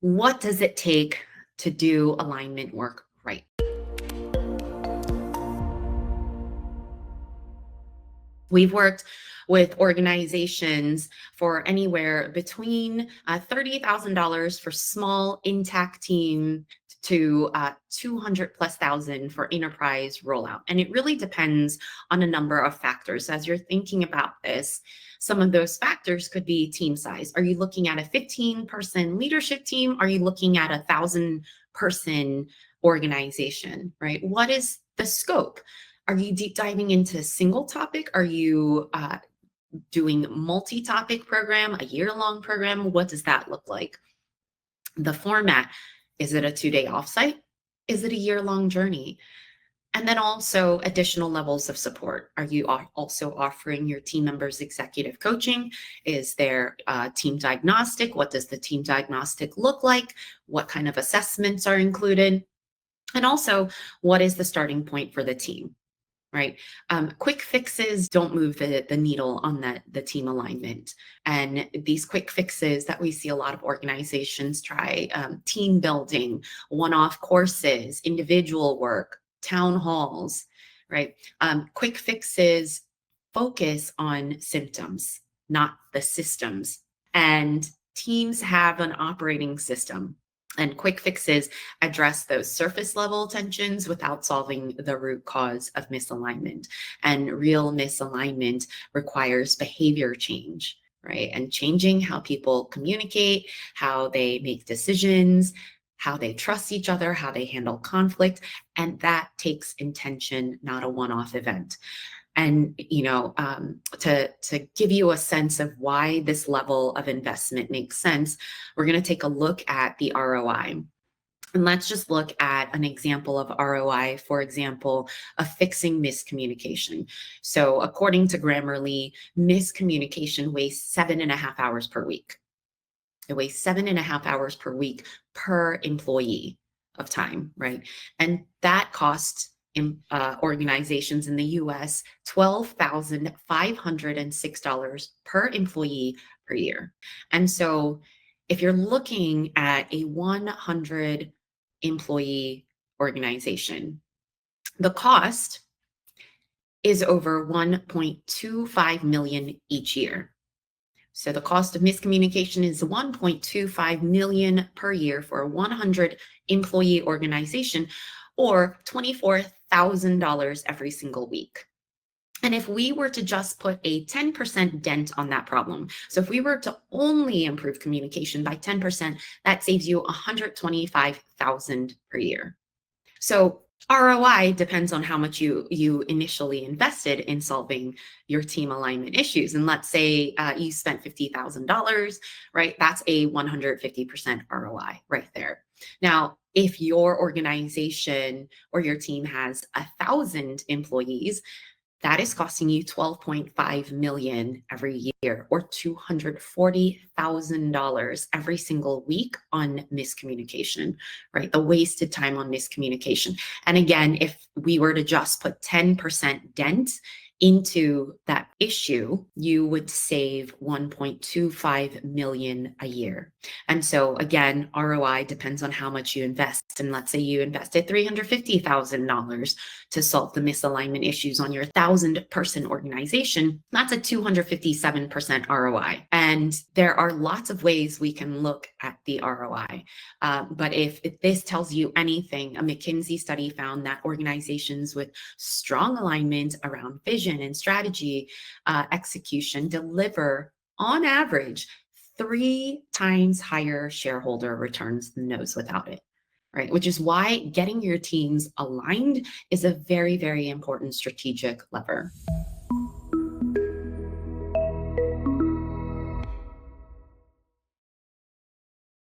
What does it take to do alignment work right? We've worked with organizations for anywhere between $30,000 for small intact team to 200 plus thousand for enterprise rollout. And it really depends on a number of factors. As you're thinking about this, some of those factors could be team size. Are you looking at a 15-person leadership team? Are you looking at 1,000-person organization, right? What is the scope? Are you deep diving into a single topic? Are you doing multi-topic program, a year-long program? What does that look like? The format, is it a 2-day offsite? Is it a year-long journey? And then also additional levels of support. Are you also offering your team members executive coaching? Is there team diagnostic? What does the team diagnostic look like? What kind of assessments are included? And also, what is the starting point for the team? Right. Quick fixes don't move the needle on the team alignment. And these quick fixes that we see a lot of organizations try, team building, one-off courses, individual work, town halls, right? Quick fixes focus on symptoms, not the systems. And teams have an operating system. And quick fixes address those surface level tensions without solving the root cause of misalignment. And real misalignment requires behavior change, right? And changing how people communicate, how they make decisions, how they trust each other, how they handle conflict. And that takes intention, not a one-off event. And, to give you a sense of why this level of investment makes sense, we're going to take a look at the ROI. And let's just look at an example of ROI, for example, of fixing miscommunication. So according to Grammarly, miscommunication wastes 7.5 hours per week. It wastes 7.5 hours per week per employee of time, right? And that costs organizations in the US $12,506 per employee per year. And so if you're looking at a 100 employee organization, the cost is over 1.25 million each year. So the cost of miscommunication is 1.25 million per year for a 100 employee organization, or $24,000 every single week. And if we were to just put a 10% dent on that problem, so if we were to only improve communication by 10%, that saves you $125,000 per year. So ROI depends on how much you initially invested in solving your team alignment issues. And let's say you spent $50,000, right? That's a 150% ROI right there. Now, if your organization or your team has 1,000 employees, that is costing you $12.5 million every year, or $240,000 every single week on miscommunication, right? The wasted time on miscommunication. And again, if we were to just put 10% dent into that issue, you would save 1.25 million a year. And so again, ROI depends on how much you invest. And let's say you invested $350,000 to solve the misalignment issues on your 1,000-person organization. That's a 257% ROI. And there are lots of ways we can look at the ROI. But if this tells you anything, a McKinsey study found that organizations with strong alignment around vision and strategy execution deliver, on average, 3 times higher shareholder returns than those without it, right? Which is why getting your teams aligned is a very, very important strategic lever.